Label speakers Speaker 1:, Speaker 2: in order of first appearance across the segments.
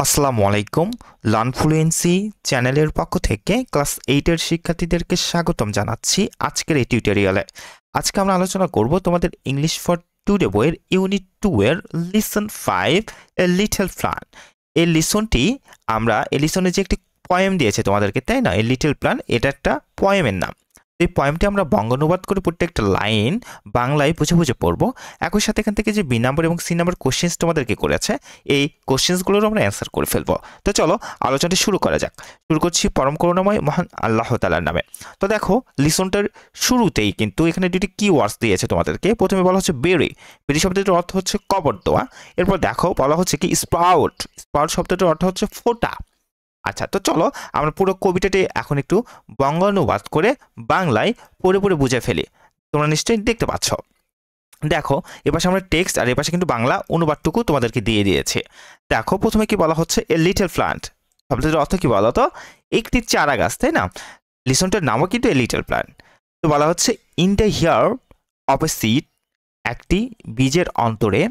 Speaker 1: আসসালামু আলাইকুম। লার্নফ্লুয়েন্সি চ্যানেলের পক্ষ থেকে ক্লাস 8 এর শিক্ষার্থীদেরকে স্বাগতম জানাচ্ছি আজকের এই টিউটোরিয়ালে। আজকে আমরা আলোচনা করব তোমাদের ইংলিশ ফর টুডে বইয়ের ইউনিট 2 এর লিসন 5 এ লিটল প্ল্যান। এই লিসনে যে একটি পয়েম দিয়েছে তোমাদেরকে, তাই না? এই লিটল প্ল্যান এটা একটা পয়েমের নাম। এই পয়েমটি আমরা বঙ্গানুবাদ করে প্রত্যেকটা লাইন বাংলায় বুঝে বুঝে পড়বো। একই সাথে এখান থেকে যে বি নাম্বার এবং সি নাম্বার কোশ্চেন্স তোমাদেরকে করেছে, এই কোশ্চেন্সগুলোর আমরা অ্যান্সার করে ফেলবো। তো চলো আলোচনাটি শুরু করা যাক। শুরু করছি পরম করুণাময় মহান আল্লাহ তাআলার নামে। তো দেখো, লিসনটার শুরুতেই কিন্তু এখানে দুটি কিওয়ার্ডস দিয়েছে তোমাদেরকে। প্রথমে বলা হচ্ছে বেরি। বেরি শব্দটির অর্থ হচ্ছে কবর দেওয়া। এরপর দেখো বলা হচ্ছে কি স্প্রাউট। স্প্রাউট শব্দটির অর্থ হচ্ছে ফোটা। আচ্ছা, তো চলো আমরা পুরো কবিতাটি এখন একটু বঙ্গানুবাদ করে বাংলায় পড়ে পড়ে বুঝে ফেলি। তোমরা নিশ্চয়ই দেখতে পাচ্ছ। দেখো, এপাশে আমরা টেক্সট আর এপাশে কিন্তু বাংলা অনুবাদটুকু তোমাদেরকে দিয়ে দিয়েছে। দেখো, প্রথমে কি বলা হচ্ছে, এ লিটল প্ল্যান্ট শব্দটির অর্থ কি বলো তো? একটি চারা গাছ, তাই না? লিসনটার নামও কিন্তু এ লিটল প্ল্যান্ট। তো বলা হচ্ছে in the here of A seed, একটি বীজের অন্তরে,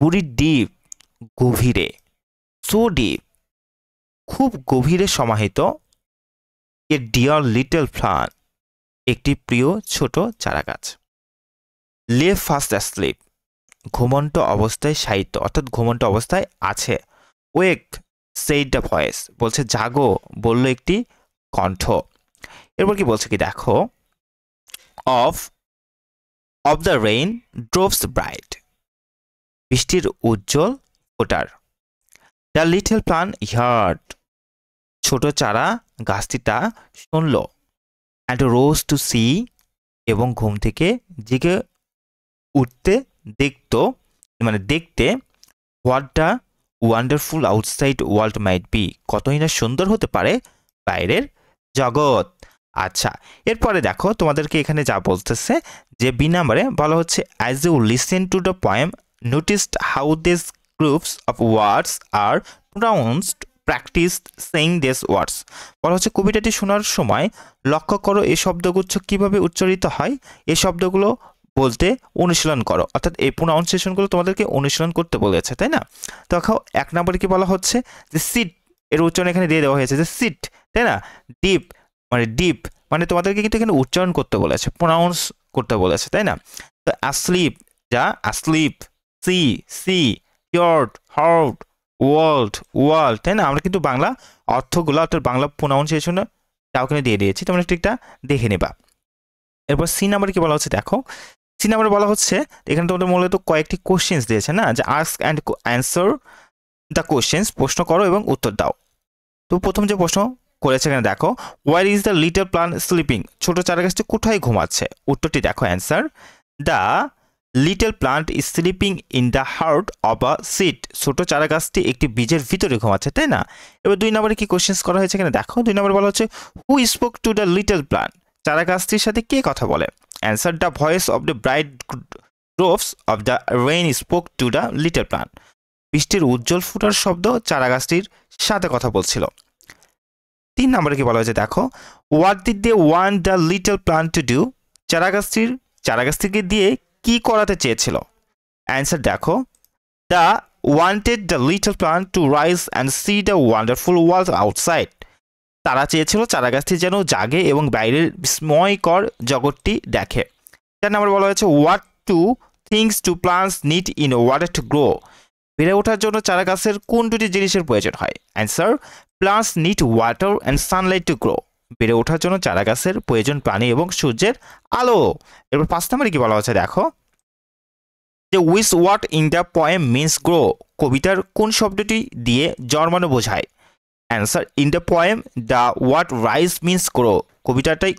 Speaker 1: বুরি ডিপ গভীরে, সো ডিপ খুব গভীরে সমাহিত, এ ডিয়ার লিটল প্ল্যান্ট একটি প্রিয় ছোট চারাগাছ। লে ফাস্ট অ্যাসলিপ ঘুমন্ত অবস্থায় সাহিত্য, অর্থাৎ ঘুমন্ত অবস্থায় আছে। ওয়েক সেইড দ্য ভয়েস বলছে জাগো, বলল একটি কণ্ঠ। এরপর কি বলছে কি দেখো, of of the rain droves bright বৃষ্টির উজ্জ্বল ফোটার। দ্য লিটল প্ল্যান্ট হার্ড ছোট চারা গাছটিটা শুনল। অ্যান্ড রোজ টু সি এবং ঘুম থেকে জেগে উঠতে দেখতে what the wonderful outside world might be কতই না সুন্দর হতে পারে বাইরের জগৎ। আচ্ছা, এরপরে দেখো তোমাদেরকে এখানে যা বলতেছে যে বি নাম্বারে বলা হচ্ছে as you listen to the poem noticed how this groups of words are pronounced practised saying this words. বলা হচ্ছে কবিতাটি শোনার সময় লক্ষ্য করো এই শব্দগুচ্ছ কিভাবে উচ্চারিত হয়, এই শব্দগুলো বলতে অনুশীলন করো। অর্থাৎ এই প্রোনাউন্সিয়েশনগুলো তোমাদেরকে অনুশীলন করতে বলেছে, তাই না? তো দেখো, এক নম্বরে কি বলা হচ্ছে যে সিট, এর উচ্চারণ এখানে দিয়ে দেওয়া হয়েছে যে সিট, তাই না? ডিপ মানে তোমাদেরকে কিন্তু এখানে উচ্চারণ করতে বলেছে, প্রোনাউন্স করতে বলেছে, তাই না? তো অ্যাসলিপ, যা asleep, see see, yard hard, world, তাই না? আমরা কিন্তু বাংলা অর্থগুলো অর্থাৎ বাংলা প্রোনাউন্সিয়েশনটাও এখানে দিয়ে দিয়েছি, তোমরা ঠিকটা দেখে নেবা। এরপর সি নাম্বারে কি বলা হচ্ছে দেখো, সি নাম্বারে বলা হচ্ছে এখানে তোমাদের মূলত কয়েকটি কোশ্চেন্স দিয়েছে না, যে ask and answer the questions, প্রশ্ন করো এবং উত্তর দাও। তো প্রথম যে প্রশ্ন করেছে এখানে দেখো, where is the little plant sleeping ছোট চারাগাছটি কোথায় ঘুমাচ্ছে? উত্তরটি দেখো, answer the little plant is sleeping in the heart of a seed ছোট চারাগাছটি একটি বীজের ভিতরে ঘুমাচ্ছে, তাই না? এবার দুই নম্বরে কি কোশ্চেন্স করা হয়েছে এখানে দেখো, দুই নম্বরে বলা হচ্ছে who spoke to the little plant চারা গাছটির সাথে কে কথা বলে? Answer the voice of the bright droves of the rain spoke to the little plant বৃষ্টির উজ্জ্বল ফুটার শব্দ চারা গাছটির সাথে কথা বলছিল। তিন নম্বরে কি বলা হয়েছে দেখো, what did they want the little plant to do চারা গাছটিকে দিয়ে কি করাতে চেয়েছিল? অ্যান্সার দেখো, they wanted the little plant to rise and see the wonderful world outside তারা চেয়েছিল চারাগাছটি যেন জাগে এবং বাইরের বিস্ময়কর জগৎটি দেখে। 4 নম্বর বলা হয়েছে what to things to plants need in water to grow বেড়ে ওঠার জন্য চারাগাছের কোন দুটি জিনিসের প্রয়োজন হয়? Answer plants need water and sunlight to grow বেড়ে ওঠার জন্য চারাগাছের প্রয়োজন পানি এবং সূর্যের আলো। এরপর 5 নম্বরে কি বলা হচ্ছে দেখো, যে which word in the poem means grow কবিতার কোন শব্দটি দিয়ে জন্মানো বোঝায়? Answer in the poem the word rise means grow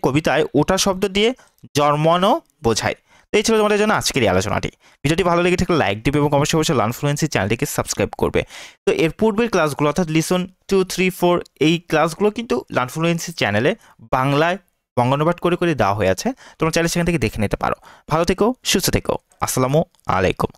Speaker 1: কবিতায় ওঠা শব্দ দিয়ে জন্মানো বোঝায়। তো এই ছিল তোমাদের জন্য আজকের এই আলোচনাটি। ভিডিওটি ভালো লেগে থাকলে লাইক দিবে এবং অবশ্যই লার্নফ্লুয়েন্সি চ্যানেলটিকে সাবস্ক্রাইব করবে। তো এর পূর্বের ক্লাসগুলো অর্থাৎ লিসন 2, 3, 4 এই ক্লাসগুলো কিন্তু লার্নফ্লুয়েন্সি চ্যানেলে বাংলায় বঙ্গানুবাদ করে করে দেওয়া হয়ে আছে, তোমরা চাইলে সেখান থেকে দেখে নিতে পারো। ভালো থেকো, সুস্থ থেকো। আসসালামু আলাইকুম।